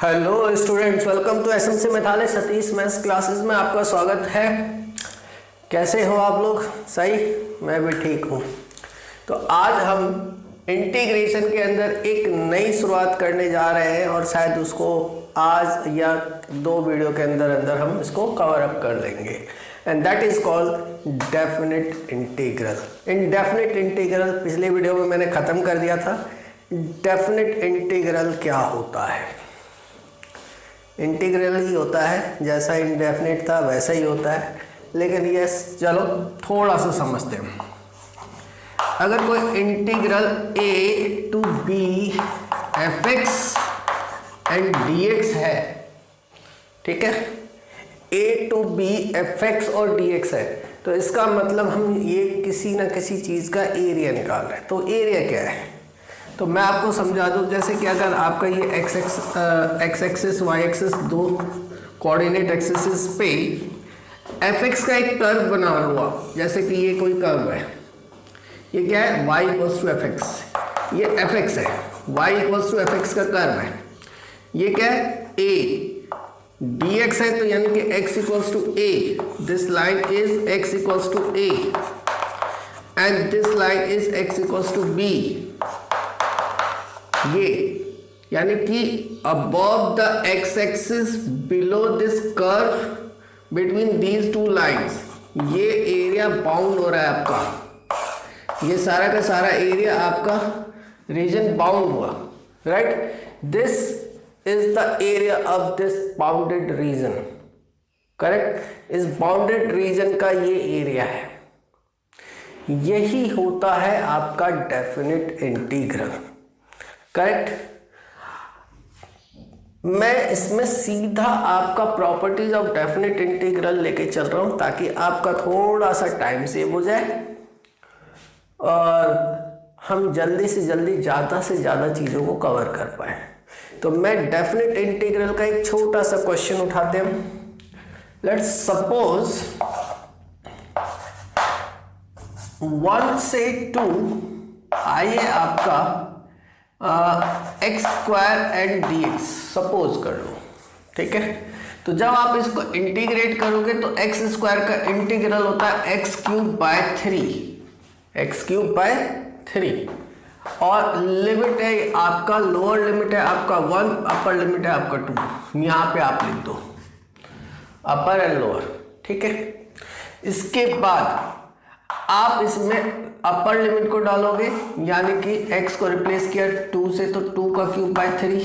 Hello students, welcome to SMC Maithali Satish maths classes में आपका स्वागत है। कैसे हो आप लोग? सही? मैं भी ठीक हूँ। तो आज हम इंटीग्रेशन के अंदर एक नई शुरुआत करने जा रहे हैं और शायद उसको आज या 2 वीडियो के अंदर हम इसको कवर अप कर लेंगे and that is called definite integral. Indefinite integral पिछले वीडियो में मैंने ख़त्म कर दिया था। डेफिनेट इंटीग्रल क्या होता है? इंटीग्रल ही होता है, जैसा इंडेफिनेट था वैसा ही होता है, लेकिन ये चलो थोड़ा सा समझते हैं। अगर कोई integral a to b fx and dx है, ठीक है, a टू b fx और dx है, तो इसका मतलब हम ये किसी ना किसी चीज़ का एरिया निकाल रहे हैं। तो एरिया क्या है? तो मैं आपको समझा दूँ। जैसे कि अगर आपका ये एक्स एक्सिस वाई एक्सिस दो कोऑर्डिनेट एक्सिस पे एफ एक्स का एक कर्व बना हुआ, जैसे कि ये कोई कर्व है, ये क्या है? y equals to f x, ये एफ एक्स है, y equals to f x का कर्व है। ये क्या है? a dx है, तो यानी कि x equals to a, this line is x equals to a and this line is x equals to b। ये यानी कि above the x axis below this curve between these two lines, ये area bound हो रहा है आपका। ये सारा का सारा एरिया आपका रीजन बाउंड हुआ, right? This is the area of this bounded reason, correct? इस बाउंडेड रीजन का ये एरिया है। यही होता है आपका डेफिनेट इंटीग्रल, करेक्ट? मैं इसमें सीधा आपका प्रॉपर्टीज ऑफ डेफिनेट इंटीग्रल लेके चल रहा हूं ताकि आपका थोड़ा सा टाइम सेव हो जाए और हम जल्दी से जल्दी ज़्यादा से ज़्यादा चीज़ों को कवर कर पाए। तो मैं डेफिनेट इंटीग्रल का एक छोटा सा क्वेश्चन उठाते हैं। लेट्स सपोज 1 से 2 आइए आपका x square and d x suppose कर लो, ठीक है? तो जब आप इसको इंटीग्रेट करोगे तो एक्स स्क्वायर का इंटीग्रल होता है x cube by 3, x cube by 3, और लिमिट है आपका, लोअर लिमिट है आपका 1, अपर लिमिट है आपका 2। यहाँ पे आप लिख दो अपर एंड लोअर, ठीक है? इसके बाद आप इसमें अपर लिमिट को डालोगे, यानी कि x को रिप्लेस किया 2 से, तो 2 का क्यूब बाय 3,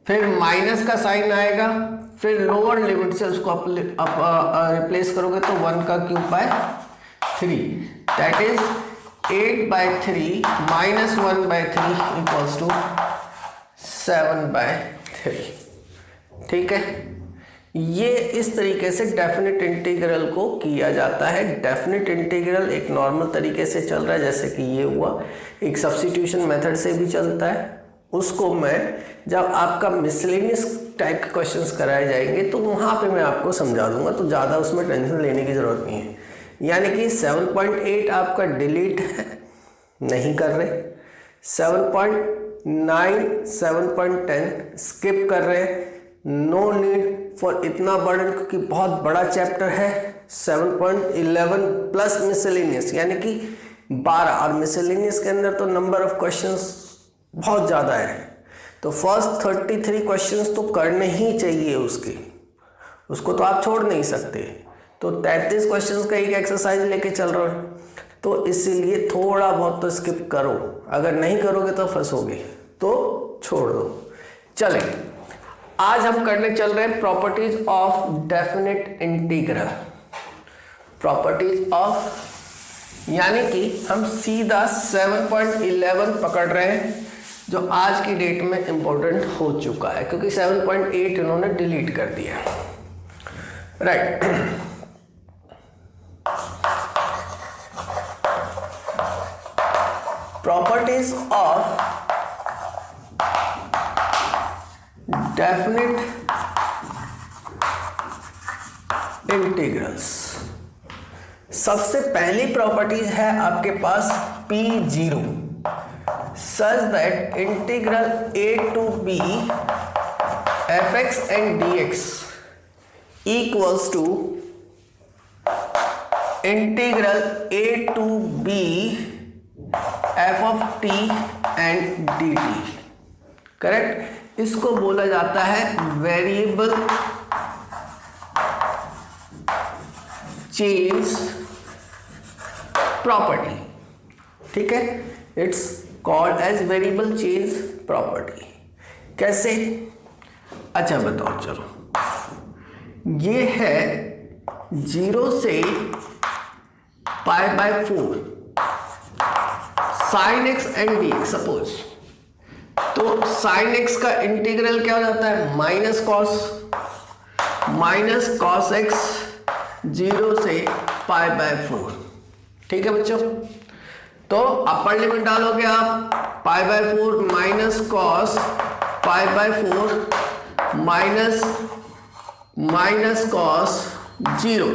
फिर माइनस का साइन आएगा, फिर लोअर लिमिट से उसको रिप्लेस करोगे तो 1 का cube by 3, that is 8 by 3 minus 1 by 3 equals to 7 by 3, ठीक है? ये इस तरीके से डेफिनेट इंटीग्रल को किया जाता है। डेफिनेट इंटीग्रल एक नॉर्मल तरीके से चल रहा है, जैसे कि ये हुआ, एक सब्स्टिट्यूशन मेथड से भी चलता है। उसको मैं जब आपका मिसलेनियस टाइप के क्वेश्चंस कराए जाएंगे तो वहाँ पे मैं आपको समझा दूंगा, तो ज़्यादा उसमें टेंशन लेने की ज़रूरत नहीं है। यानी कि 7.8 आपका डिलीट है, नहीं कर रहे, 7.9 7.10 स्किप कर रहे हैं, नो नीड फॉर इतना बर्डन, क्योंकि बहुत बड़ा चैप्टर है। 7.11 प्लस मिसलेनियस यानी कि 12, और मिसलेनियस के अंदर तो नंबर ऑफ क्वेश्चंस बहुत ज़्यादा है, तो फर्स्ट 33 क्वेश्चंस तो करने ही चाहिए उसको तो आप छोड़ नहीं सकते। तो 33 क्वेश्चंस का एक एक्सरसाइज लेके चल रहा हूँ, तो इसीलिए थोड़ा बहुत तो स्किप करो, अगर नहीं करोगे तो फंसोगे, तो छोड़ दो। चलें, आज हम करने चल रहे हैं properties of definite integral. Properties of, यानी कि हम सीधा 7.11 पकड़ रहे हैं, जो आज की डेट में इंपॉर्टेंट हो चुका है, क्योंकि 7.8 इन्होंने डिलीट कर दिया, right? Properties of definite integrals. सबसे पहली प्रॉपर्टीज है आपके पास P0, such that integral a to b f x and d x equals to integral a to b f of t and d t. Correct. इसको बोला जाता है variable change property. ठीक है, it's called as variable change property. कैसे? अच्छा बताओ, चलो ये है 0 से π/4 sin x and dx suppose. तो sin x का इंटीग्रल क्या हो जाता है? माइनस कॉस x 0 से π/4। ठीक है बच्चों, तो अपर लिमिट डालोगे आप π/4 माइनस कॉस π/4 माइनस कॉस 0।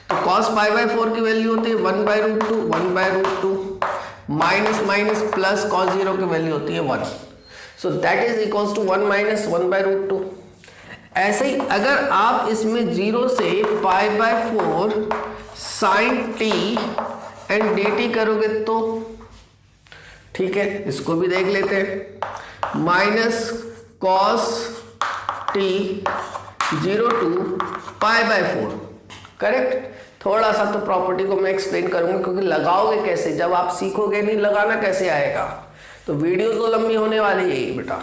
तो कॉस π/4 की वैल्यू होती है 1/√2 माइनस प्लस कॉस 0 की वैल्यू होती है 1। So that is equals to 1 minus 1/√2। ऐसे ही अगर आप इसमें 0 से π/4 sine t and d t करोगे तो ठीक है, इसको भी देख लेते हैं। Minus cos t 0 to π/4। Correct. थोड़ा सा तो प्रॉपर्टी को मैं एक्सप्लेन करूंगा, क्योंकि लगाओगे कैसे, जब आप सीखोगे नहीं लगाना कैसे आएगा। तो वीडियो तो लंबी होने वाली है बेटा,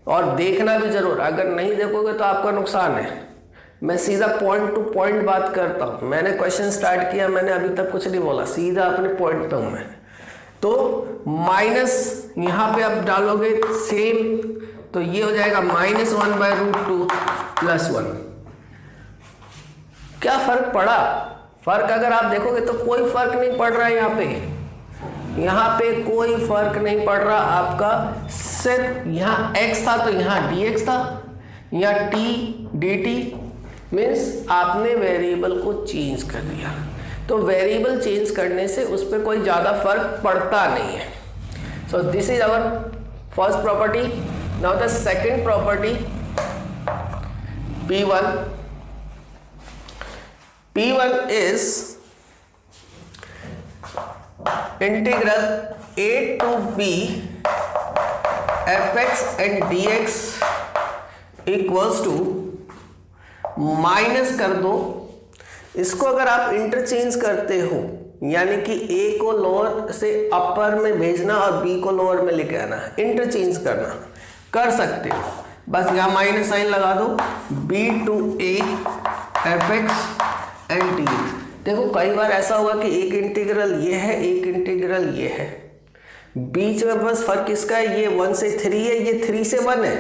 और देखना भी जरूर। अगर नहीं देखोगे तो आपका नुकसान है। मैं सीधा पॉइंट टू पॉइंट बात करता हूँ। मैंने क्वेश्चन स्टार्ट किया, मैंने अभी तक कुछ नहीं बोला, सीधा अपने पॉइंट पे हूँ मैं। तो माइनस यहाँ पे आप डालोगे सेम, तो ये हो जाएगा -1/√2 + 1। क्या फर्क पड़ा? फर्क अगर आप देखोगे तो कोई फर्क नहीं पड़ रहा है यहाँ पे कोई फर्क नहीं पड़ रहा आपका। सिर्फ यहाँ x था तो यहाँ dx था, यहाँ t dt, मीन्स आपने वेरिएबल को चेंज कर दिया। तो वेरिएबल चेंज करने से उस पर कोई ज़्यादा फर्क पड़ता नहीं है। So this is our first property. Now the second property P1 is integral a to b fx and dx equals to, minus कर दो। इसको अगर आप इंटरचेंज करते हो, यानी कि a को लोअर से अपर में भेजना और b को लोअर में लेके आना, इंटरचेंज करना कर सकते हो। बस यहाँ माइनस साइन लगा दो, b to a fx and dx। देखो कई बार ऐसा हुआ कि एक इंटीग्रल ये है, एक इंटीग्रल ये है, बीच में बस फर्क किसका है? ये 1 से 3 है, ये 3 से 1 है।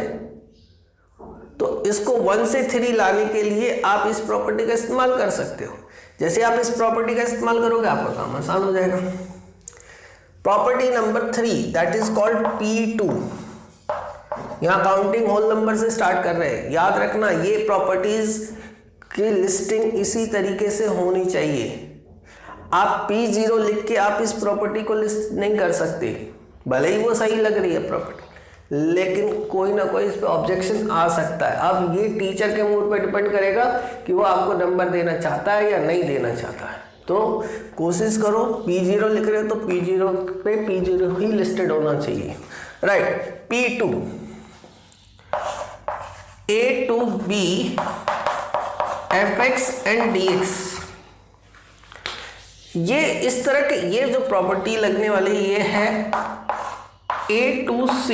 तो इसको 1 से 3 लाने के लिए आप इस प्रॉपर्टी का इस्तेमाल कर सकते हो। जैसे आप इस प्रॉपर्टी का इस्तेमाल करोगे आपका काम आसान हो जाएगा। Property number 3 that is called P2। यहाँ काउंटिंग होल नंबर से स्टार्ट कर रहे हैं। याद रखना, ये प्रॉपर्टीज की लिस्टिंग इसी तरीके से होनी चाहिए। आप P0 लिख के आप इस प्रॉपर्टी को लिस्ट नहीं कर सकते, भले ही वो सही लग रही है प्रॉपर्टी, लेकिन कोई ना कोई इस पे ऑब्जेक्शन आ सकता है। अब ये टीचर के मूड पे डिपेंड करेगा कि वो आपको नंबर देना चाहता है या नहीं देना चाहता है। तो कोशिश करो, P0 लिख रहे हो तो P0 पे P0 ही लिस्टेड होना चाहिए। Right. P2 A to B fx and dx, ये इस तरह के, ये जो प्रॉपर्टी लगने वाली ये है A to C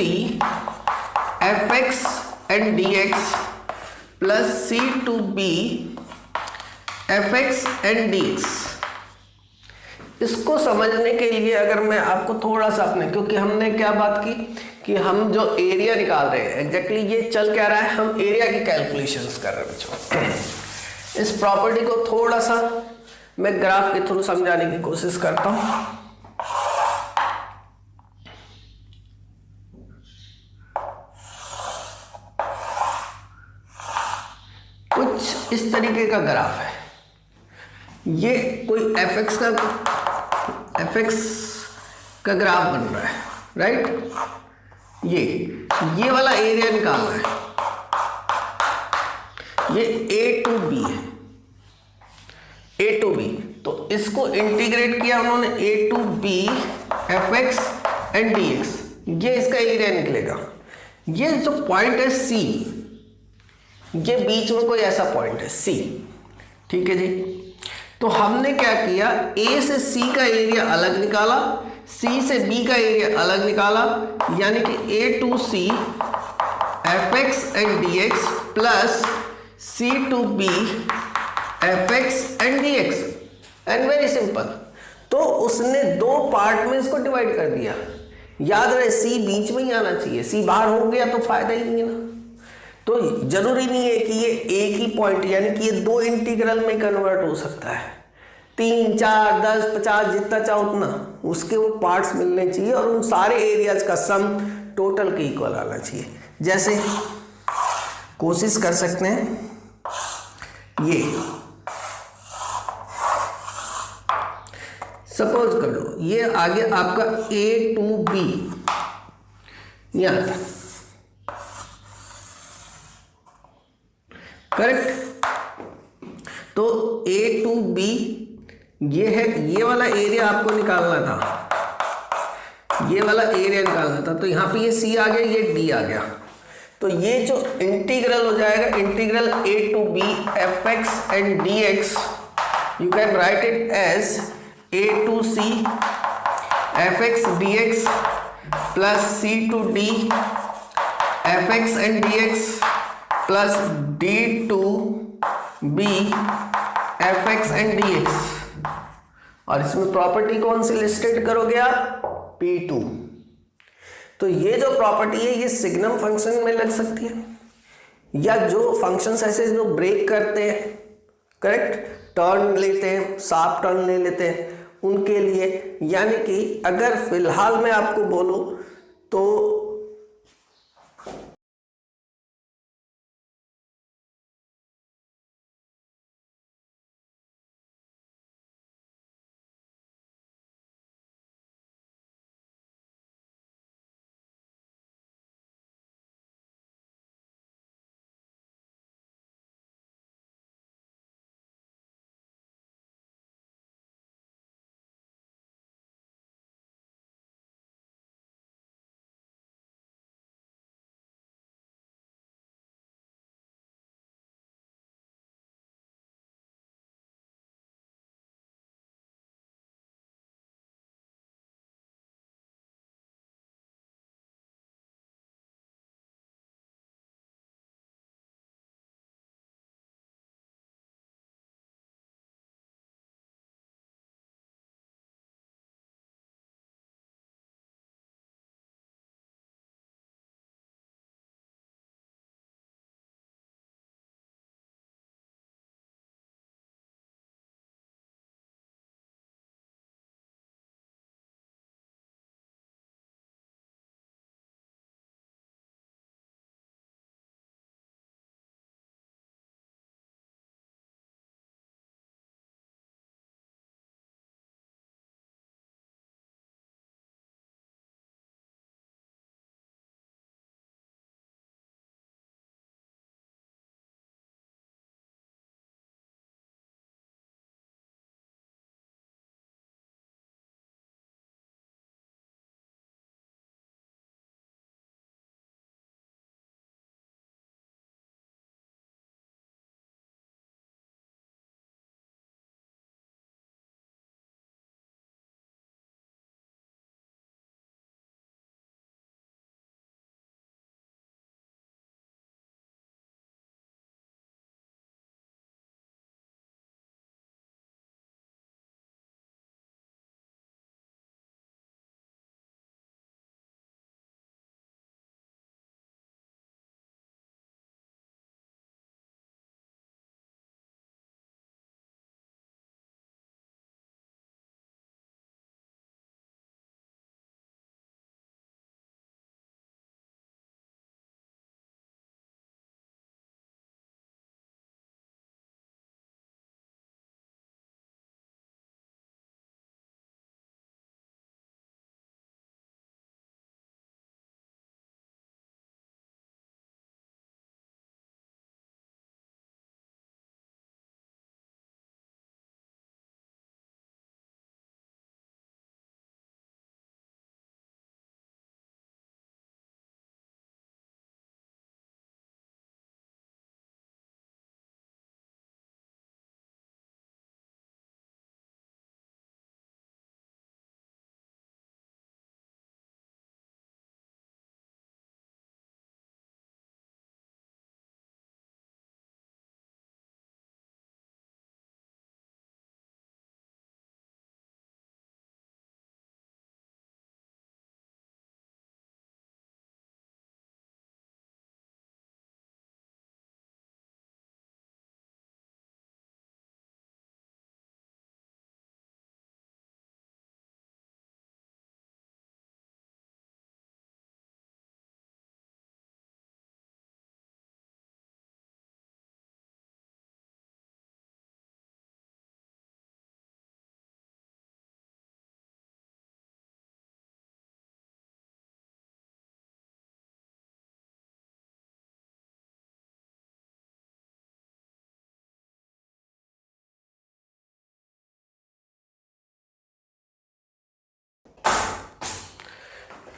fx and dx plus C to B fx and dx। इसको समझने के लिए अगर मैं आपको थोड़ा सा अपने, क्योंकि हमने क्या बात की कि हम जो एरिया निकाल रहे हैं, एग्जैक्टली ये चल क्या रहा है, हम एरिया की कैलकुलेशंस कर रहे हैं बच्चों। इस प्रॉपर्टी को थोड़ा सा मैं ग्राफ के थ्रू समझाने की कोशिश करता हूं। कुछ इस तरीके का ग्राफ है। ये कोई fx का ग्राफ बन रहा है, राइट। ये वाला एरिया निकालना है। ये a टू b है, a टू b, तो इसको इंटीग्रेट किया उन्होंने a to b fx and dx, ये इसका एरिया निकलेगा। ये जो पॉइंट है c, ये बीच में कोई ऐसा पॉइंट है c, ठीक है जी। तो हमने क्या किया, a से c का एरिया अलग निकाला, c से b का एरिया अलग निकाला, यानी कि a to c fx and dx plus c to b fx and dx, and very simple. तो उसने दो पार्ट में इसको डिवाइड कर दिया। याद रहे c बीच में ही आना चाहिए, c बाहर हो गया तो फायदा ही नहीं है ना। तो जरूरी नहीं है कि ये एक ही पॉइंट, यानी कि ये दो इंटीग्रल में कन्वर्ट हो सकता है, 3, 4, 10, 50 जितना चाहो उतना, उसके वो पार्ट्स मिलने चाहिए और उन सारे एरियाज का सम टोटल के इक्वल आना चाहिए। जैसे कोशिश कर सकते हैं, ये सपोज कर लो ये आगे आपका a टू b यहां तक, करेक्ट। तो a टू b ये है, ये वाला एरिया आपको निकालना था, ये वाला एरिया निकालना था। तो यहां पे ये c आ गया, ये d आ गया। तो ये जो इंटीग्रल हो जाएगा, integral a to b fx and dx, you can write it as a to c fx dx plus c to d fx and dx plus d to b fx and dx, और इसमें property कौन सी listed करोगे आप, p2। तो ये जो property है ये सिग्नम फंक्शन में लग सकती है, या जो फंक्शंस ऐसे जो ब्रेक करते हैं, करेक्ट, टर्न लेते हैं, शार्प टर्न ले लेते हैं, उनके लिए। यानी कि अगर फिलहाल मैं आपको बोलूं तो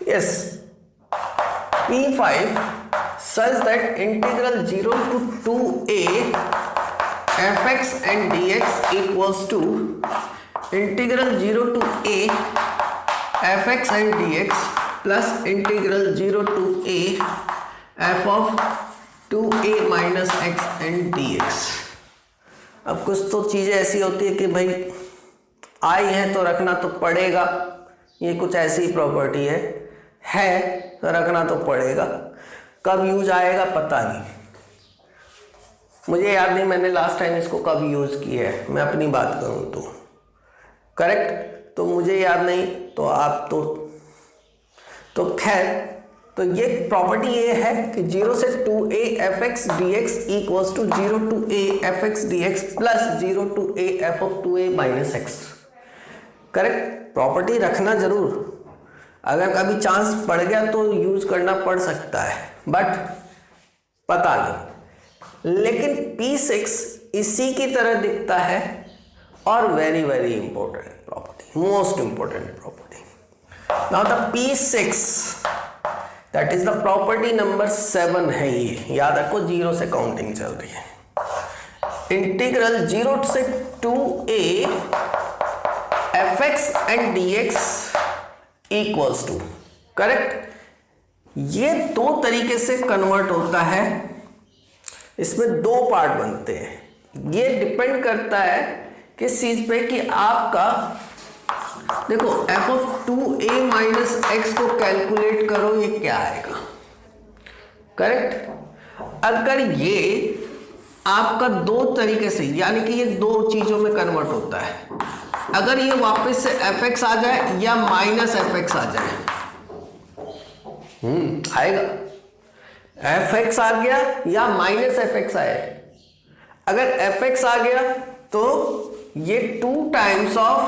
Yes, P5 such that integral 0 to 2a fx and dx equals to integral 0 to a fx and dx plus integral 0 to a f of 2a minus x and dx। अब कुछ तो चीज़ें ऐसी होती है कि भाई आई है तो रखना तो पड़ेगा, ये कुछ ऐसी प्रॉपर्टी है तो रखना तो पड़ेगा। कब यूज आएगा पता नहीं, मुझे याद नहीं मैंने लास्ट टाइम इसको कब यूज किया है। मैं अपनी बात करूं तो करेक्ट, तो मुझे याद नहीं, तो आप तो खैर, तो ये प्रॉपर्टी ये है कि 0 से 2a fx dx equals to 0 to a fx dx प्लस 0 to a f of 2a minus x। Correct, property रखना जरूर, अगर कभी चांस पड़ गया तो यूज करना पड़ सकता है, बट पता नहीं। लेकिन P6 इसी की तरह दिखता है और very very important property, most important property. Now the P6 that is the property number 7 है, ये याद रखो, 0 से काउंटिंग चल रही है। इंटीग्रल 0 से 2a fx and dx equals to, correct, ये दो तरीके से कन्वर्ट होता है, इसमें दो पार्ट बनते हैं। ये डिपेंड करता है किस चीज पे कि आपका देखो f of 2a minus x को कैलकुलेट करो, ये क्या आएगा, करेक्ट। अगर ये आपका दो तरीके से, यानी कि ये दो चीजों में कन्वर्ट होता है, अगर ये वापस से fx आ जाए या माइनस fx आ जाए, आएगा, fx आ गया या माइनस fx आए। अगर fx आ गया तो ये 2 times of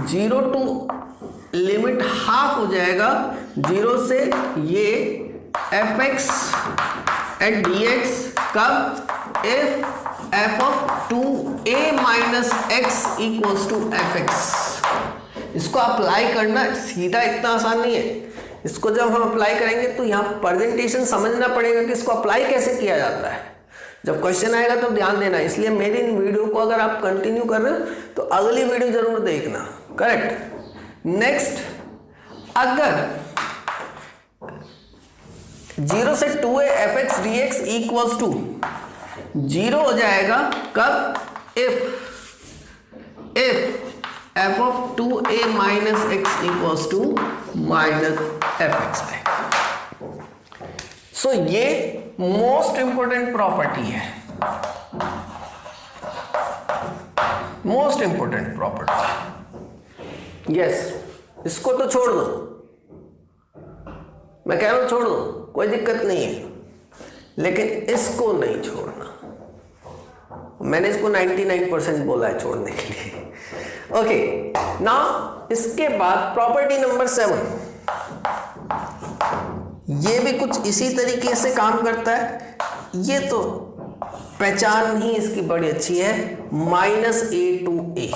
0 to limit half हो जाएगा 0 से ये fx एंड dx कब, if f of 2a minus x equals to fx। इसको अप्लाई करना सीधा इतना आसान नहीं है, इसको जब हम अप्लाई करेंगे तो यहाँ प्रेजेंटेशन समझना पड़ेगा कि इसको अप्लाई कैसे किया जाता है। जब क्वेश्चन आएगा तो ध्यान देना, इसलिए मेरी इन वीडियो को अगर आप कंटिन्यू कर रहे हो तो अगली वीडियो जरूर देखना, करेक्ट। नेक्स्ट, अगर 0 से 2a fx dx equals to 0 हो जाएगा कब, if f of 2a minus x equals to minus fx है। सो ये मोस्ट इंपोर्टेंट प्रॉपर्टी है, मोस्ट इंपोर्टेंट प्रॉपर्टी। यस, इसको तो छोड़ दो, मैं कह रहा हूं छोड़ दो, कोई दिक्कत नहीं है, लेकिन इसको नहीं छोड़ना। मैंने इसको 99% बोला है छोड़ने के लिए। ओके, नाउ इसके बाद प्रॉपर्टी नंबर 7, ये भी कुछ इसी तरीके से काम करता है। ये तो पहचान ही इसकी बड़ी अच्छी है, minus a to a,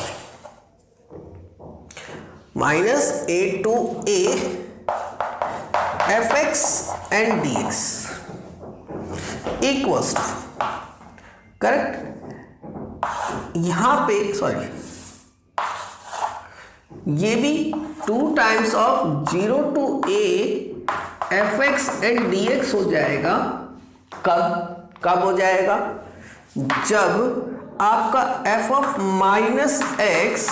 minus a to a fx and dx equals to, correct. यहां पे सॉरी, ये भी 2 times of 0 to a fx and dx हो जाएगा कब हो जाएगा, जब आपका f of minus x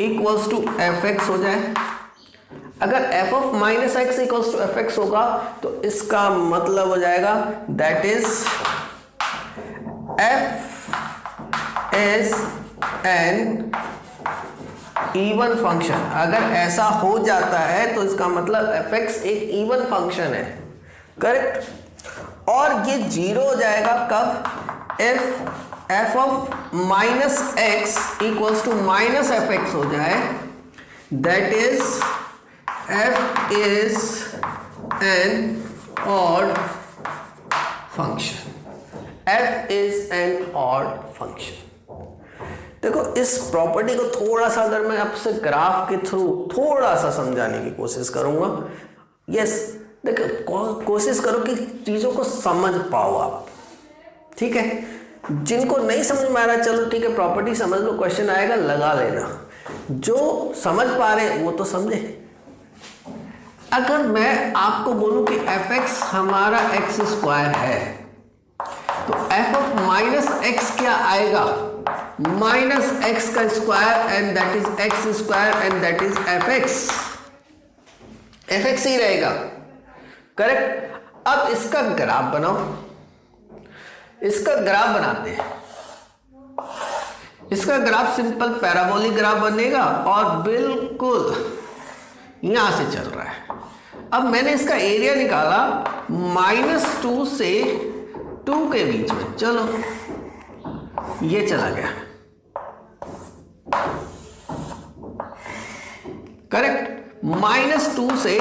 equals to fx हो जाए। अगर f of minus x equals to fx होगा तो इसका मतलब हो जाएगा that is f is an even function. अगर ऐसा हो जाता है तो इसका मतलब fx एक इवन फंक्शन है, करेक्ट। और ये 0 हो जाएगा कब, if f of minus x equals to minus fx हो जाए, that is f is an odd function, f is an odd function. देखो इस प्रॉपर्टी को थोड़ा सा अगर मैं आपसे ग्राफ के थ्रू थोड़ा सा समझाने की कोशिश करूंगा, यस देखो कोशिश करो कि चीजों को समझ पाओ आप, ठीक है। जिनको नहीं समझ में आ रहा चलो ठीक है, प्रॉपर्टी समझ लो, क्वेश्चन आएगा लगा लेना, जो समझ पा रहे वो तो समझे। अगर मैं आपको बोलूं कि fx हमारा x स्क्वायर है, तो f ऑफ माइनस एक्स क्या आएगा, माइनस एक्स का square and that is x square and that is fx ही रहेगा, करेक्ट। अब इसका ग्राफ बनाओ, इसका ग्राफ बनाते हैं। इसका ग्राफ सिंपल पैराबोलिक ग्राफ बनेगा और बिल्कुल यहां से चल रहा है। अब मैंने इसका एरिया निकाला -2 से 2 के बीच में, चलो ये चला गया, करेक्ट। -2 से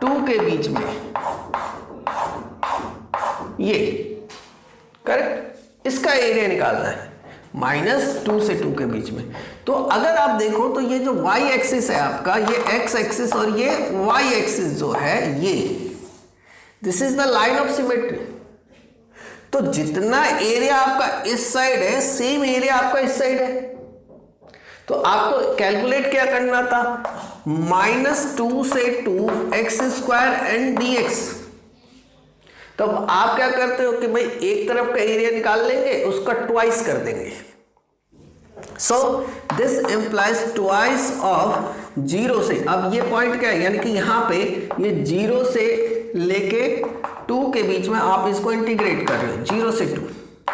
2 के बीच में ये, करेक्ट। इसका एरिया निकालना है -2 से 2 के बीच में। तो अगर आप देखो तो ये जो y एक्सिस है आपका, ये x एक्सिस और ये y एक्सिस जो है, ये this is the line of symmetry. तो जितना एरिया आपका इस साइड है सेम एरिया आपका इस साइड है। तो आपको कैलकुलेट क्या करना था, -2 से 2 x स्क्वायर एंड dx। तो अब आप क्या करते हो कि भाई एक तरफ का एरिया निकाल लेंगे, उसका ट्वाइस कर देंगे। So this implies twice of 0 से, अब ये पॉइंट क्या है, यानी कि यहाँ पे ये 0 से लेके 2 के बीच में आप इसको इंटीग्रेट कर रहे हो, 0 से 2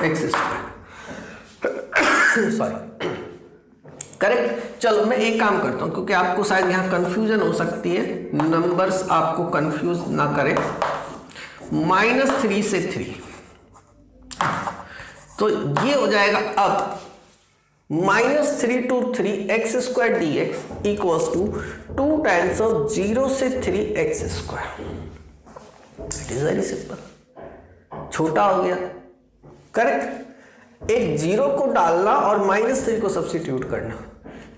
एक्स स्क्वायर, सॉरी, करेक्ट। चलो मैं एक काम करता हूँ, क्योंकि आपको शायद यहाँ कंफ्यूजन हो सकती है, नंबर्स आपको कंफ्यूज ना करें। -3 से 3, तो ये हो जाएगा अब -3 to 3 x square dx equals to 2 times of 0 से 3 x square. It is very simple, छोटा हो गया, करेक्ट। एक 0 को डालना और -3 को सब्स्टिट्यूट करना,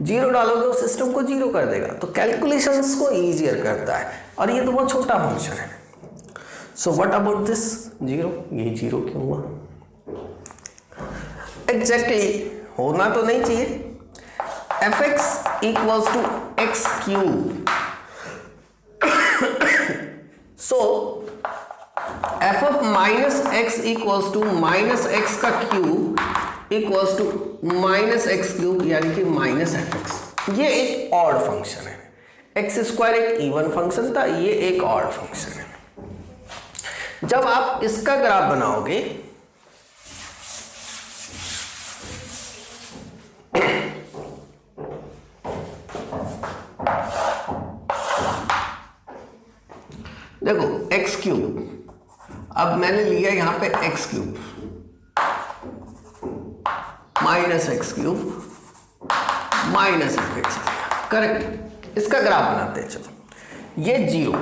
0 डालोगे वो सिस्टम को 0 कर देगा, तो कैलकुलेशंस को इजियर करता है, और ये तो बहुत छोटा फंक्शन है। सो व्हाट अबाउट दिस 0, ये 0 क्यों हुआ, एग्जैक्टली होना तो नहीं चाहिए। fx equals to x cube, so f of -x equals to -x का cube equals to -x cube, यानी कि -fx। ये एक ऑड फंक्शन है, एक्स स्क्वायर एक इवन फंक्शन था, ये एक ऑड फंक्शन है। जब आप इसका ग्राफ बनाओगे देखो एक्स क्यूब, अब मैंने लिया यहां पे x cube -x cube -fx, correct. इसका ग्राफ बनाते हैं, चलो ये 0।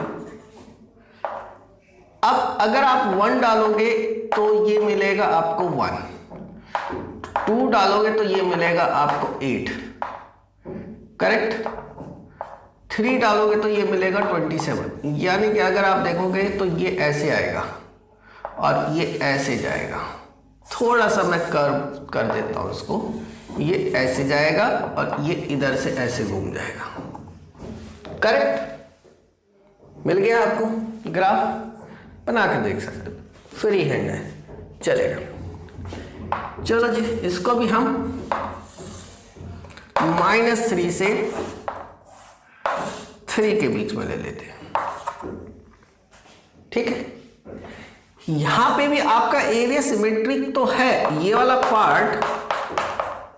अब अगर आप 1 डालोगे तो ये मिलेगा आपको 1, 2 डालोगे तो ये मिलेगा आपको 8, करेक्ट। 3 डालोगे तो ये मिलेगा 27, यानी कि अगर आप देखोगे तो ये ऐसे आएगा और ये ऐसे जाएगा। थोड़ा सा मैं कर्व कर देता हूं इसको, ये ऐसे जाएगा और ये इधर से ऐसे घूम जाएगा, करेक्ट। मिल गया आपको ग्राफ, बना के देख सकते हो, फ्री हैंड है, चलेगा। चलो जी, इसको भी हम -3 से 3 के बीच में ले लेते हैं, ठीक है। यहां पे भी आपका एरिया सिमेट्रिक तो है, ये वाला पार्ट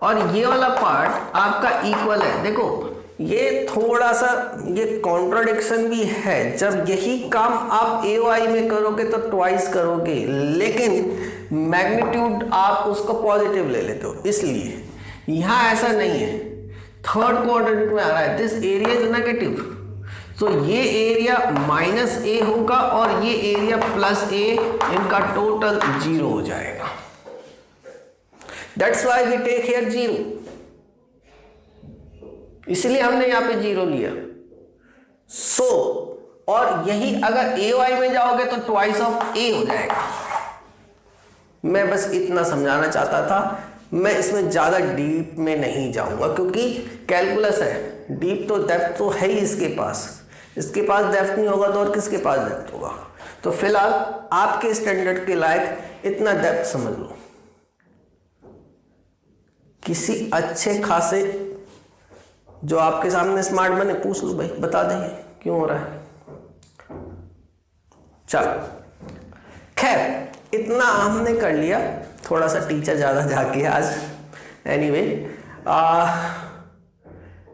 और ये वाला पार्ट आपका इक्वल है। देखो ये थोड़ा सा ये कॉन्ट्राडिक्शन भी है, जब यही काम आप AY में करोगे तो ट्वाइस करोगे, लेकिन मैग्नीट्यूड आप उसको पॉजिटिव ले लेते हो, इसलिए यहां ऐसा नहीं है। थर्ड क्वाड्रेंट में आ रहा है, दिस एरिया इज नेगेटिव, तो ये एरिया -a होगा और ये एरिया +a, इनका टोटल 0 हो जाएगा। That's why we take here 0, इसलिए हमने यहां पे 0 लिया। सो और यही अगर ay में जाओगे तो ट्वाइस ऑफ a हो जाएगा। मैं बस इतना समझाना चाहता था, मैं इसमें ज्यादा डीप में नहीं जाऊंगा क्योंकि कैलकुलस है, डीप तो डेप्थ तो है ही इसके पास डेप्थ नहीं होगा तो और किसके पास डेप्थ होगा। तो फिलहाल आपके स्टैंडर्ड के लायक इतना डेप्थ समझ लो। किसी अच्छे खासे जो आपके सामने स्मार्ट बने पूछ लो भाई, बता देंगे क्यों हो रहा है। चलो खैर इतना हमने कर लिया, थोड़ा सा टीचर ज्यादा जाके आज। एनीवे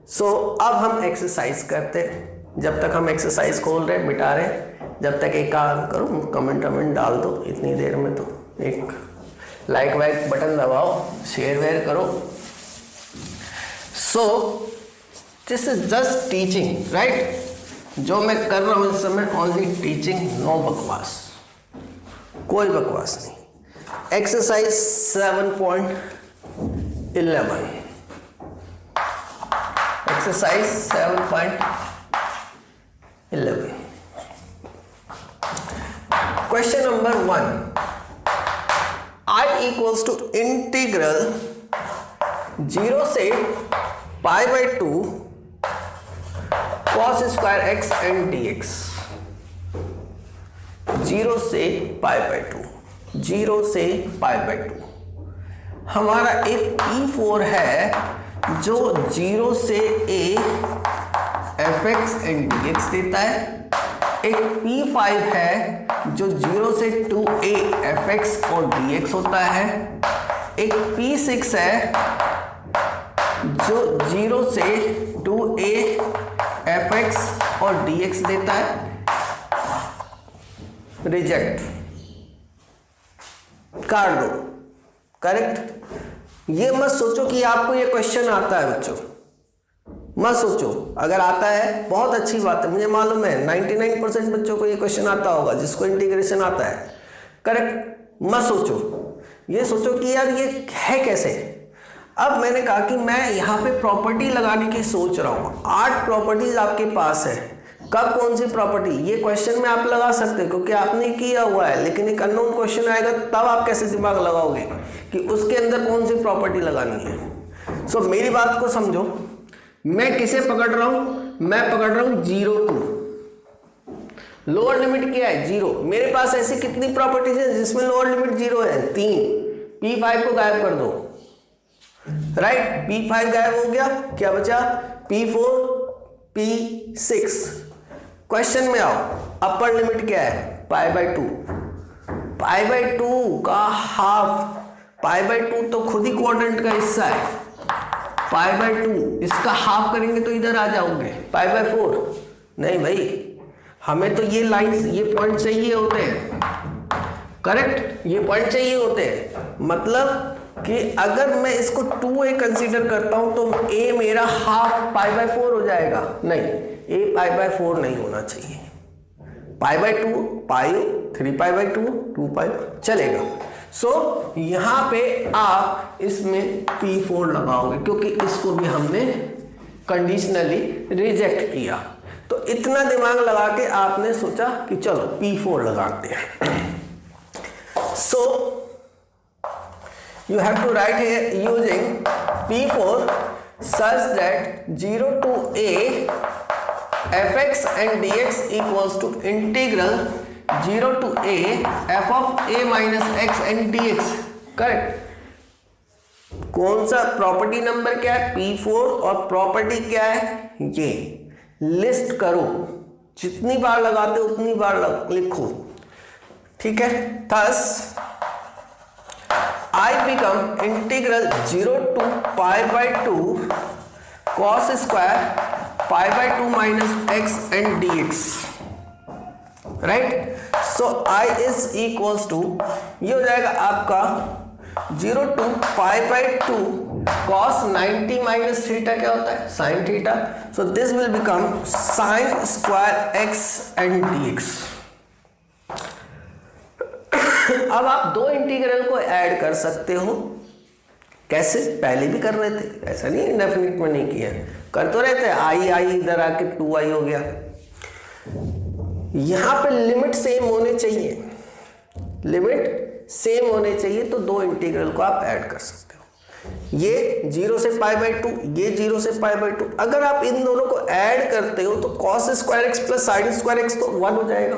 सो अब हम एक्सरसाइज करते हैं। जब तक हम एक्सरसाइज खोल रहे मिटा रहे, जब तक एक काम करो, कमेंट डाल दो इतनी देर में, तो एक लाइक वाइक बटन दबाओ, शेयर वेयर करो। सो this is just teaching, right? जो मैं कर रहा हूं इस समय ओनली टीचिंग, नो बकवास, कोई बकवास नहीं। Exercise 7.11, exercise 7.11, question number 1, I equals to integral 0 से π/2 cos square x and dx। 0 से π/2, 0 से π/2 हमारा एक P4 है जो 0 से a fx एंड dx देता है, एक P5 है जो 0 से 2a fx और dx होता है, एक P6 है जो 0 से 2a fx और dx देता है। रिजेक्ट, काट दो, करेक्ट। ये मत सोचो कि आपको ये क्वेश्चन आता है बच्चों, मत सोचो। अगर आता है बहुत अच्छी बात है, मुझे मालूम है 99% बच्चों को ये क्वेश्चन आता होगा जिसको इंटीग्रेशन आता है, करेक्ट। मत सोचो, ये सोचो कि यार ये है कैसे। अब मैंने कहा कि मैं यहाँ पे प्रॉपर्टी लगाने की सोच रहा हूँ। 8 प्रॉपर्टीज आपके पास है। कब कौन सी प्रॉपर्टी, ये क्वेश्चन में आप लगा सकते हो क्योंकि आपने किया हुआ है, लेकिन एक अननोन क्वेश्चन आएगा तब आप कैसे दिमाग लगाओगे कि उसके अंदर कौन सी प्रॉपर्टी लगानी है। सो मेरी बात को समझो, मैं किसे पकड़ रहा हूं, मैं पकड़ रहा हूं 0 2, लोअर लिमिट क्या है 0। मेरे पास ऐसी कितनी प्रॉपर्टीज है जिसमें लोअर लिमिट 0 है, 3। P5 को गायब कर दो, राइट। P5 गायब हो गया, क्या बचा P4 P6। क्वेश्चन में आओ, अपर लिमिट क्या है π/2, π/2 का हाफ, π/2 तो खुद ही क्वाड्रेंट का हिस्सा है, π/2 इसका हाफ करेंगे तो इधर आ जाओगे π/4। नहीं भाई, हमें तो ये लाइंस, ये पॉइंट चाहिए होते हैं, करेक्ट, ये पॉइंट चाहिए होते हैं। मतलब कि अगर मैं इसको 2a कंसीडर करता हूं तो a मेरा हाफ π/4 हो जाएगा। नहीं, a π/4 नहीं होना चाहिए, π/2 पाई 3π/2 2π चलेगा। सो यहां पे आप इसमें P4 लगाओगे क्योंकि इसको भी हमने कंडीशनली रिजेक्ट किया। तो इतना दिमाग लगा के आपने सोचा कि चलो P4 लगाते हैं। सो you have to write here using P4 such that 0 to a fx and dx equals to integral 0 to a f of a minus x and dx, correct. कौन सा प्रॉपर्टी नंबर क्या है P4 और property क्या है ये list करो, जितनी बार लगाते हो उतनी बार लिखो, ठीक है। Thus I become integral 0 to π/2 cos square π/2 minus x and dx, right? So I is equals to, ये हो जाएगा आपका 0 to π/2 cos 90 minus theta क्या होता है sin theta, so this will become sin square x and dx। अब आप दो इंटीग्रल को ऐड कर सकते हो, कैसे? पहले भी कर रहे थे, ऐसा नहीं इंडेफिनिट में नहीं किया, कर तो रहे थे। आई इधर आके 2i हो गया। यहां पे लिमिट सेम होने चाहिए, लिमिट सेम होने चाहिए, तो दो इंटीग्रल को आप ऐड कर सकते हो। ये 0 से π/2, ये 0 से π/2। अगर आप इन दोनों को ऐड करते हो तो cos square x plus sine square x तो 1 हो जाएगा।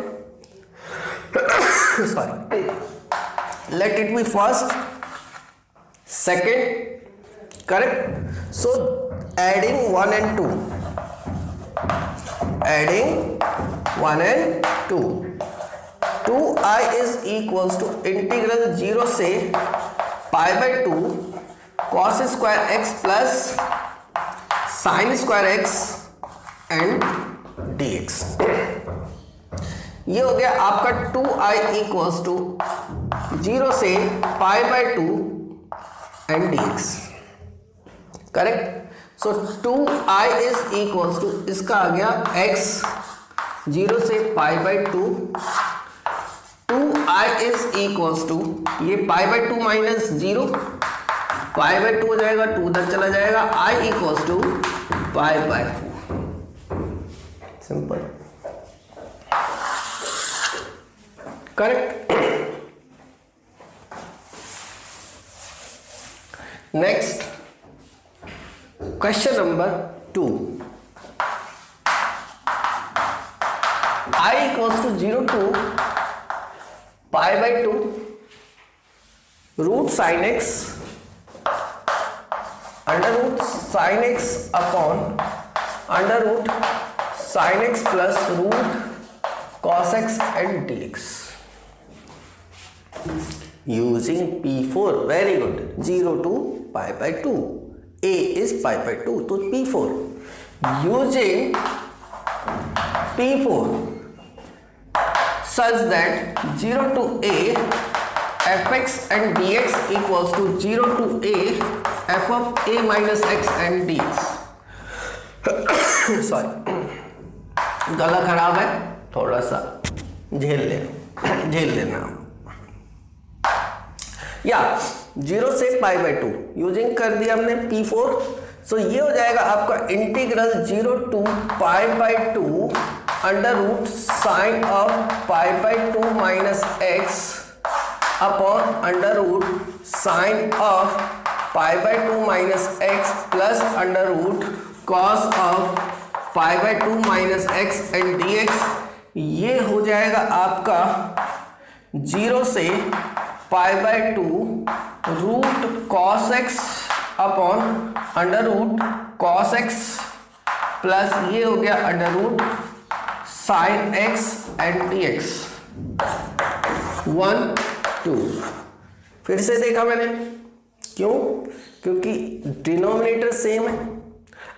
Sorry, let it be first, second, correct. So adding 1 and 2, adding 1 and 2, 2i is equals to integral 0 से π/2 cos square x plus sine square x and dx। ये हो गया आपका 2i equals to 0 से π/2 and dx, correct. So 2i is equals to, इसका आ गया x 0 से π/2, 2i इज इक्वल्स टू, ये π/2 माइनस 0, π/2 हो जाएगा, 2 उधर चला जाएगा, i equals to π/4, simple, correct. Next question number 2, i equals to 0 to π/2 root sine x under root sine x upon under root sine x plus root cos x and dx using P4। Very good, 0 to π/2, a is π/2, तो P4 using P4 such that 0 to a fx and dx equals to 0 to a f of a minus x and dx। Sorry, गला खराब है, थोड़ा सा झेल लेना। या 0 से π/2 यूजिंग कर दिया हमने P4। सो ये हो जाएगा आपका integral 0 to π/2 under root sine of π/2 minus x upon under root sine of π/2 minus x plus under root cos of π/2 minus x and dx। ये हो जाएगा आपका 0 से π/2 root cos x upon under root cos x plus ये हो गया under root sine x and dx। 1 2 फिर से देखा मैंने, क्यों? क्योंकि डिनोमिनेटर सेम है,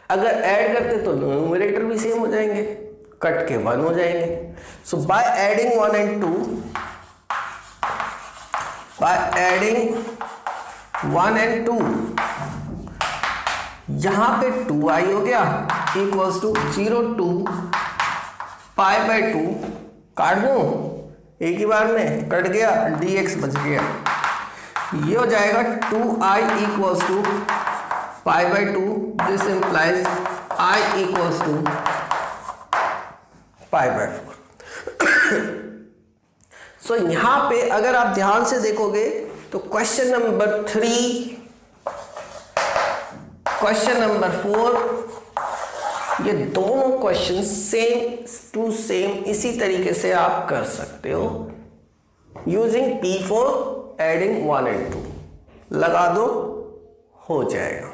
अगर ऐड करते तो न्यूमरेटर भी सेम हो जाएंगे, कट के 1 हो जाएंगे। सो by adding 1 and 2, by adding 1 and 2, यहां पे 2i हो गया इक्वल्स टू 0 to π/2, काट दूं एक ही बार में, कट गया, dx बच गया। ये हो जाएगा 2i equals to π/2, this implies i equals to π/4। So यहां पे अगर आप ध्यान से देखोगे तो क्वेश्चन नंबर 3, क्वेश्चन नंबर 4, ये दोनों क्वेश्चन सेम टू सेम इसी तरीके से आप कर सकते हो यूजिंग P4 एडिंग 1 and 2, लगा दो, हो जाएगा।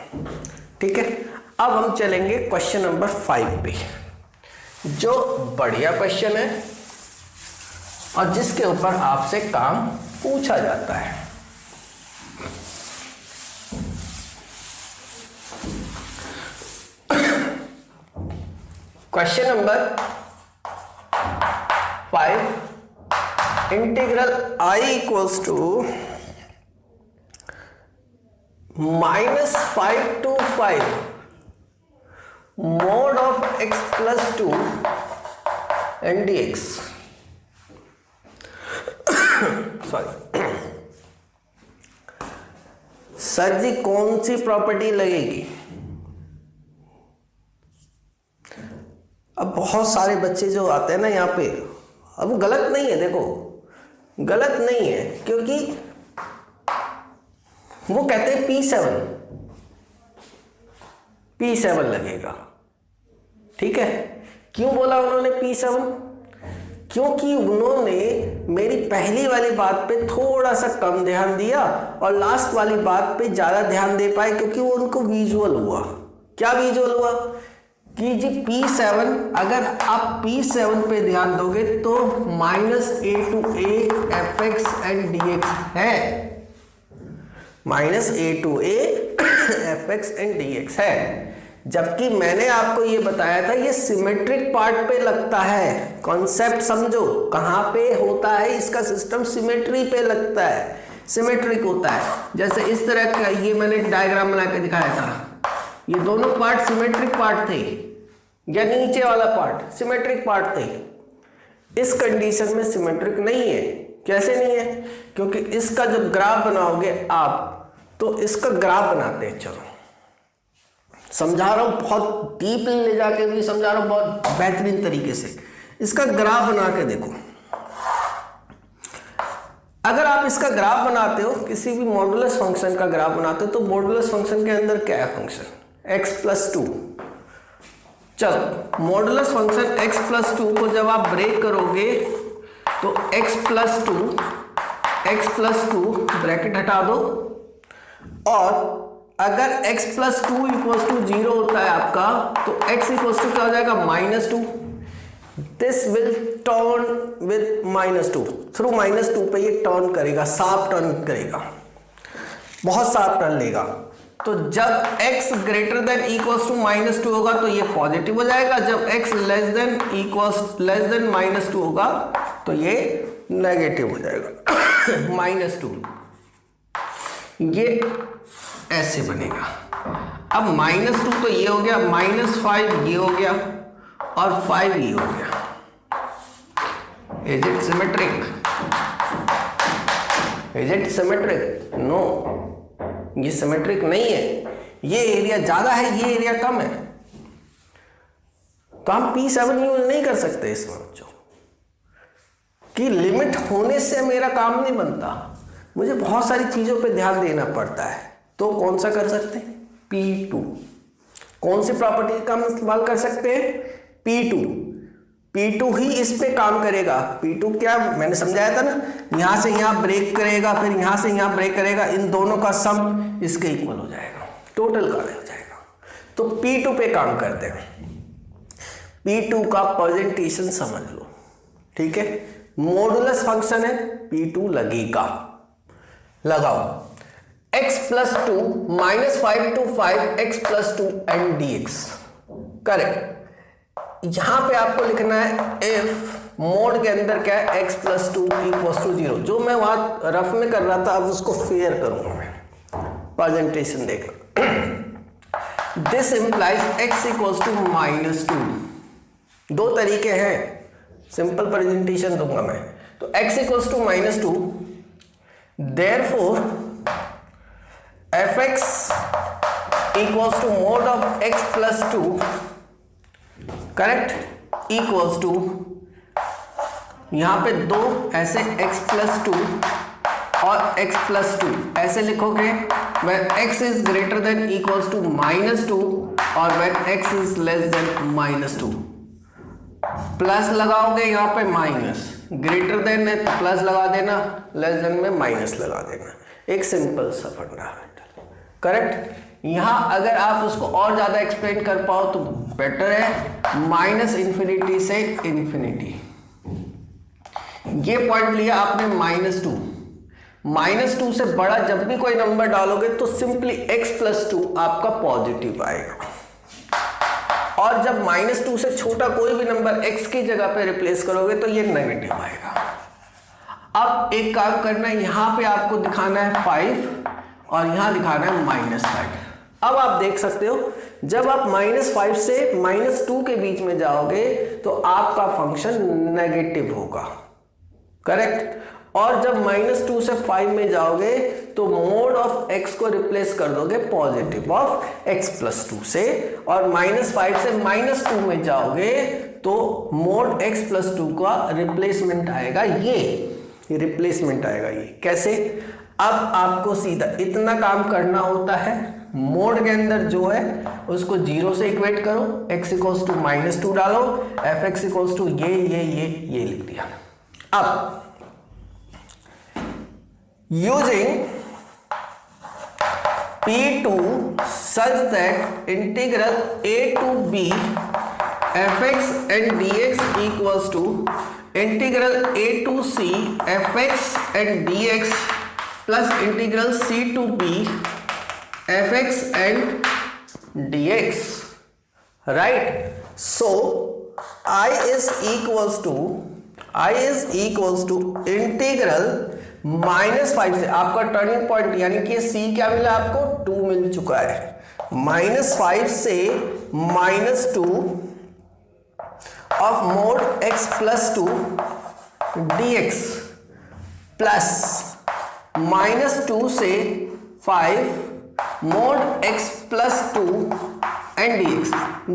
ठीक है, अब हम चलेंगे क्वेश्चन नंबर 5 पे, जो बढ़िया क्वेश्चन है और जिसके ऊपर आपसे काम पूछा जाता है। Question number 5, integral I equals to -5 to 5 mod of x plus 2 and dx। Sorry, sir ji कौन सी प्रॉपर्टी लगेगी? अब बहुत सारे बच्चे जो आते हैं ना यहाँ पे, अब वो गलत नहीं है, देखो गलत नहीं है, क्योंकि वो कहते हैं P7 लगेगा। ठीक है, क्यों बोला उन्होंने P7? क्योंकि उन्होंने मेरी पहली वाली बात पे थोड़ा सा कम ध्यान दिया और लास्ट वाली बात पे ज्यादा ध्यान दे पाए, क्योंकि वो उनको विजुअल हुआ। क्या विजुअल हुआ कि जी P7, अगर आप P7 पे ध्यान दोगे तो -a to a fx and dx है, -a to a fx and dx है। जबकि मैंने आपको ये बताया था ये सिमेट्रिक पार्ट पे लगता है। कॉन्सेप्ट समझो, कहाँ पे होता है इसका सिस्टम? सिमेट्री पे लगता है, सिमेट्रिक होता है। जैसे इस तरह का ये मैंने डायग्राम बना के दिखाया था, ये दोनों पार्ट सिमेट्रिक पार्ट थे, या नीचे वाला पार्ट सिमेट्रिक पार्ट थे। इस कंडीशन में सिमेट्रिक नहीं है। कैसे नहीं है? क्योंकि इसका जब ग्राफ बनाओगे आप, तो इसका ग्राफ बनाते हैं। चलो समझा रहा हूं, बहुत डीप ले जाके भी समझा रहा हूं, बहुत बेहतरीन तरीके से। इसका ग्राफ बना के देखो। अगर आप इसका ग्राफ बनाते हो, किसी भी मॉडुलस फंक्शन का ग्राफ बनाते हो, तो मॉडुलस फंक्शन के अंदर क्या है? Function x+2। चलो मॉडुलस फंक्शन x+2 को जब आप ब्रेक करोगे तो x+2 ब्रैकेट हटा दो, और अगर x+2 = 0 होता है आपका, तो x = क्या हो जाएगा? -2। This will turn with -2, through -2 पे ये टर्न करेगा, शार्प टर्न करेगा, बहुत शार्प टर्न लेगा। तो जब x > -2 होगा तो ये पॉजिटिव हो जाएगा, जब x <= -2 होगा तो ये नेगेटिव हो जाएगा। -2 ये ऐसे बनेगा। अब -2 तो ये हो गया, -5 ये हो गया, और 5 ये हो गया। Is it symmetric? Is it symmetric? No, ये सिमेट्रिक नहीं है। ये एरिया ज्यादा है, ये एरिया कम है, तो हम P7 यूज नहीं कर सकते इसमें बच्चों। कि लिमिट होने से मेरा काम नहीं बनता, मुझे बहुत सारी चीजों पे ध्यान देना पड़ता है। तो कौन सा कर सकते हैं? P2। कौन सी प्रॉपर्टी का इस्तेमाल कर सकते हैं? P2 ही इस पे काम करेगा। P2 क्या मैंने समझाया था ना, यहां से यहां ब्रेक करेगा, फिर यहां से यहां ब्रेक करेगा, इन दोनों का सम इसके इक्वल हो जाएगा, टोटल का हो जाएगा। तो P2 पे काम करते हैं। P2 का प्रेजेंटेशन समझ लो, ठीक है? मॉडुलस फंक्शन है, P2 लगेगा। लगाओ x+2 -5 to 5 x+2 and dx। Correct. यहां पे आपको लिखना है इफ मोड के अंदर क्या है? x+2 = 0। जो मैं वहां रफ में कर रहा था, अब उसको फेयर करूंगा मैं। प्रेजेंटेशन देखना। This implies x = -2। दो तरीके हैं, सिंपल प्रेजेंटेशन दूंगा मैं। तो x = -2, therefore fx = mod of x+2, correct, equals to, यहां पे दो ऐसे x+2 और x+2 ऐसे लिखोगे when x is greater than equals to -2 और when x is less than -2। Plus लगाओगे यहां पे माइनस, ग्रेटर देन है तो प्लस लगा देना, लेस देन में माइनस लगा देना। एक सिंपल सा फंडामेंटल, करेक्ट। यहां अगर आप उसको और ज्यादा एक्सप्लेन कर पाओ तो बेटर है, -∞ से इन्फिनिटी। ये पॉइंट लिया आपने -2 से बड़ा जब भी कोई नंबर डालोगे तो सिंपली x+2 आपका पॉजिटिव आएगा, और जब -2 से छोटा कोई भी नंबर x की जगह पे रिप्लेस करोगे तो ये नेगेटिव आएगा। अब एक काम करना है, यहां पे आपको दिखाना है 5 और यहां दिखाना है -5। अब आप देख सकते हो जब आप -5 से -2 के बीच में जाओगे तो आपका फंक्शन नेगेटिव होगा, करेक्ट। और जब -2 से 5 में जाओगे तो मोड ऑफ x को रिप्लेस कर दोगे पॉजिटिव ऑफ x + 2 से, और -5 से -2 में जाओगे तो मोड x + 2 का रिप्लेसमेंट आएगा ये रिप्लेसमेंट आएगा ये। कैसे? अब आपको सीधा इतना काम करना होता है, मोड के अंदर जो है उसको 0 से इक्वेट करो, x = -2 डालो, fx = ये लिख दिया। अब using P2 such that integral a to b fx and dx equals to integral a to c fx and dx plus integral c to b fx and dx, right? So I is equals to integral -5 से, आपका turning point यानी कि c क्या मिला आपको 2 मिल चुका है, -5 से -2 of mode x + 2 dx plus -2 से 5 मोड x + 2 एंड dx।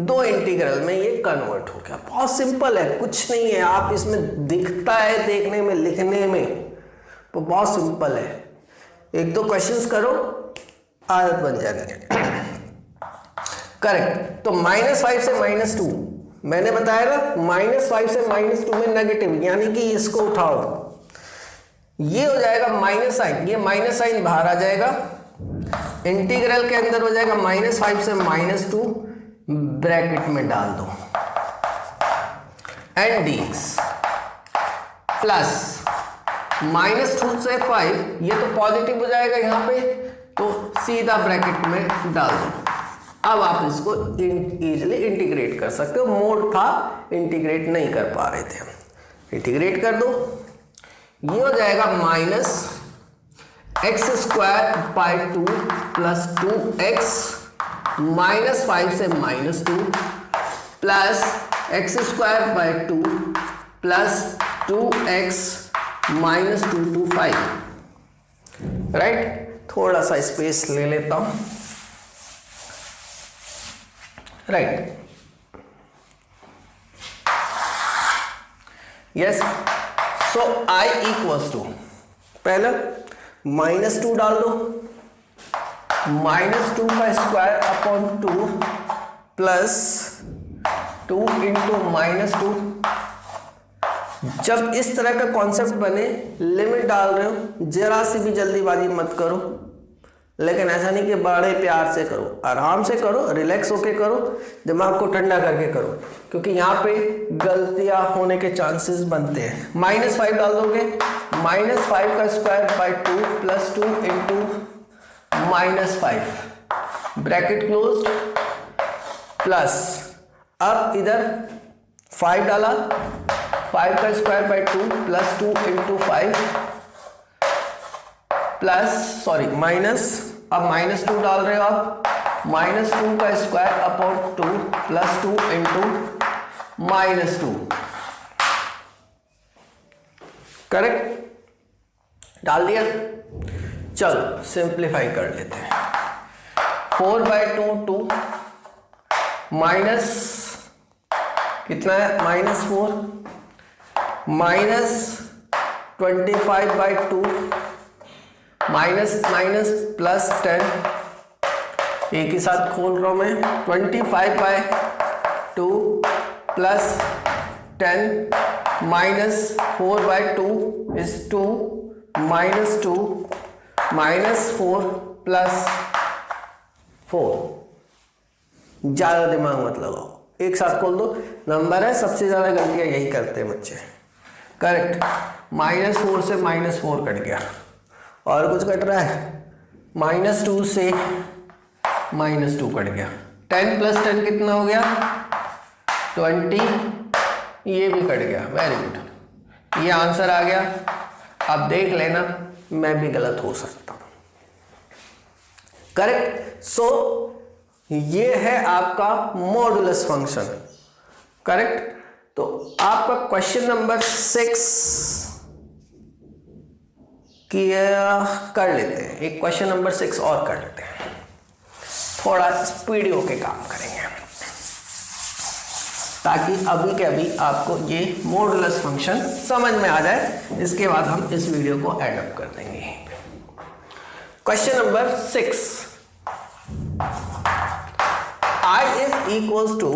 दो इंटीग्रल में ये कन्वर्ट हो गया। बहुत सिंपल है, कुछ नहीं है। आप इसमें दिखता है देखने में, लिखने में तो बहुत सिंपल है। एक दो क्वेश्चंस करो, आदत बन जाएगी। करेक्ट। तो -5 से -2 मैंने बताया ना, -5 से -2 में नेगेटिव, यानी कि इसको उठाओ, ये हो जाएगा माइनस साइन, ये माइनस साइन बाहर आ जाएगा, इंटीग्रल के अंदर हो जाएगा -5 से -2, ब्रैकेट में डाल दो एंड dx प्लस -2 से 5, ये तो पॉजिटिव हो जाएगा यहाँ पे, तो सीधा ब्रैकेट में डाल दो। अब आप इसको इजीली इंटीग्रेट कर सकते हो। मोड था, इंटीग्रेट नहीं कर पा रहे थे, इंटीग्रेट कर दो। ये हो जाएगा -x² + 2x -5 से -2 plus x² plus 2x -2 to 5, right. थोड़ा सा स्पेस ले लेता हूं, राइट। यस, सो I = पहले -2 डाल दो, -2 का स्क्वायर अपॉन 2 प्लस 2 × -2। जब इस तरह का कॉन्सेप्ट बने, लिमिट डाल रहे हो, जरा सी भी जल्दीबाजी मत करो, लेकिन ऐसा नहीं कि बड़े प्यार से करो, आराम से करो, रिलैक्स होके करो, दिमाग को ठंडा करके करो, क्योंकि यहाँ पे गलतियां होने के चांसेस बनते हैं। -5 डाल दोगे, -5 का square by 2 plus 2 × -5 bracket closed, plus अब इधर 5 डाला, 5 का square by 2 plus 2 × 5 plus sorry minus, अब -2 डाल रहे हो आप, -2 का स्क्वायर अपॉन 2 प्लस 2 × -2, करेक्ट। डाल दिया। चलो सिंप्लीफाई कर लेते हैं। 4/2 2 माइनस कितना है, -4 -25/2 माइनस प्लस 10, एक ही साथ खोल रहा हूं मैं, 25/2 प्लस 10 -4/2 is 2 -2 -4 प्लस 4। ज्यादा दिमाग मत लगाओ, एक साथ खोल दो, नंबर है। सबसे ज्यादा गलतियां यही करते हैं बच्चे, करेक्ट। -4 से -4 कट गया, और कुछ कट रहा है, -2 से -2 कट गया, 10 + 10 कितना हो गया, 20, ये भी कट गया, वेरी गुड, ये आंसर आ गया। अब देख लेना, मैं भी गलत हो सकता हूं, करेक्ट। सो ये है आपका मॉडुलस फंक्शन, करेक्ट। तो आपका क्वेश्चन नंबर 6 कर लेते हैं, एक क्वेश्चन नंबर 6 और कर लेते हैं, थोड़ा स्पीड होके काम करेंगे ताकि अभी के अभी आपको ये मॉडुलस फंक्शन समझ में आ जाए। इसके बाद हम इस वीडियो को एड अप कर देंगे। Question number 6, I is equals to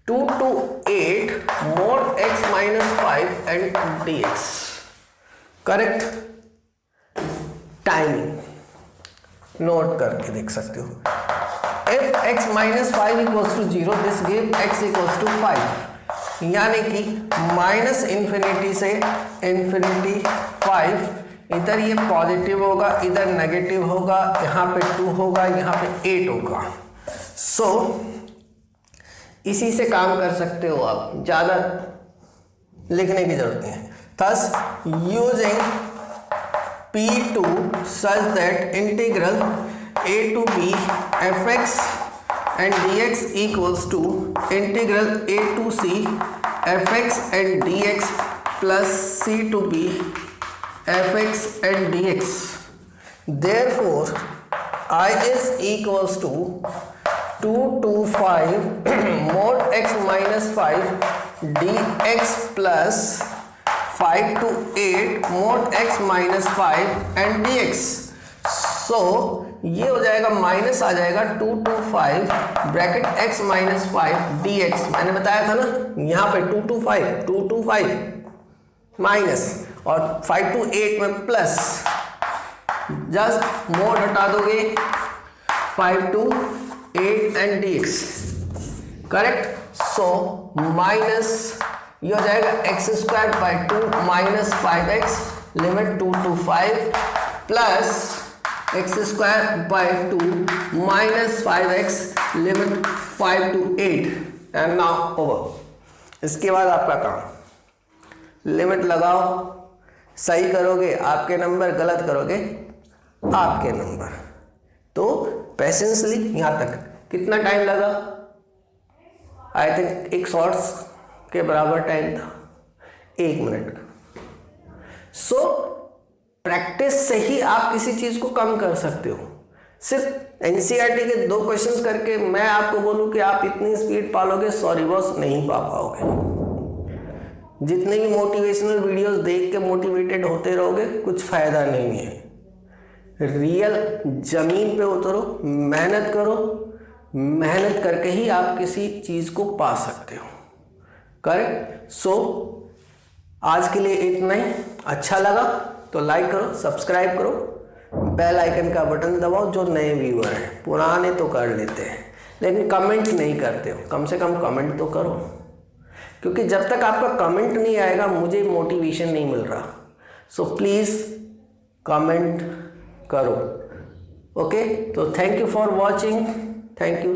2 to 8 mod x minus 5 and dx. Correct? Timing note करके देख सकते हो। If x minus 5 equals to 0, this give x equals to 5, यानी कि माइनस इन्फिनिटी से इन्फिनिटी 5, इधर ये पॉजिटिव होगा, इधर नेगेटिव होगा, यहाँ पे 2 होगा, यहाँ पे 8 होगा। सो इसी से काम कर सकते हो आप, ज़्यादा लिखने की जरूरत नहीं है। Thus using P2 such that integral a to b fx and dx equals to integral a to c fx and dx plus c to b fx and dx. Therefore, I is equals to 2 to 5 mod x minus 5 dx plus 5 to 8 mod x minus 5 and dx. So ये हो जाएगा, minus आ जाएगा 2 to 5 bracket x minus 5 dx। मैंने बताया था ना, यहाँ पे 2 to 5 माइनस और 5 to 8 में प्लस, जस्ट मोड हटा दोगे 5 to 8 and dx। Correct? So minus ये हो जाएगा x square by 2 minus 5x limit 2 to 5 plus x square by 2 minus 5x limit 5 to 8 and now over. इसके बाद आपका काम, लिमिट लगाओ, सही करोगे आपके नंबर, गलत करोगे आपके नंबर। तो पेशेंसली यहाँ तक कितना टाइम लगा? आई थिंक एक शॉर्ट्स के बराबर टाइम था, 1 मिनट का। सो प्रैक्टिस से ही आप किसी चीज को कम कर सकते हो। सिर्फ एनसीईआरटी के 2 क्वेश्चंस करके मैं आपको बोलूं कि आप इतनी स्पीड पालोगे, सॉरी बॉस, नहीं पा पाओगे। जितने भी मोटिवेशनल वीडियोस देख के मोटिवेटेड होते रहोगे, कुछ फायदा नहीं है। रियल जमीन पे उतरो, मेहनत करो, मेहनत करके ही आप किसी चीज को पा सकते हो। करेक्ट? सो आज के लिए इतना ही। अच्छा लगा तो लाइक करो, सब्सक्राइब करो, बेल आइकन का बटन दबाओ। जो नए व्यूअर हैं, पुराने तो कर लेते हैं लेकिन कमेंट नहीं करते हो, कम से कम कमेंट तो करो, क्योंकि जब तक आपका कमेंट नहीं आएगा मुझे मोटिवेशन नहीं मिल रहा। सो प्लीज़ कमेंट करो। ओके, तो thank you for watching, thank you.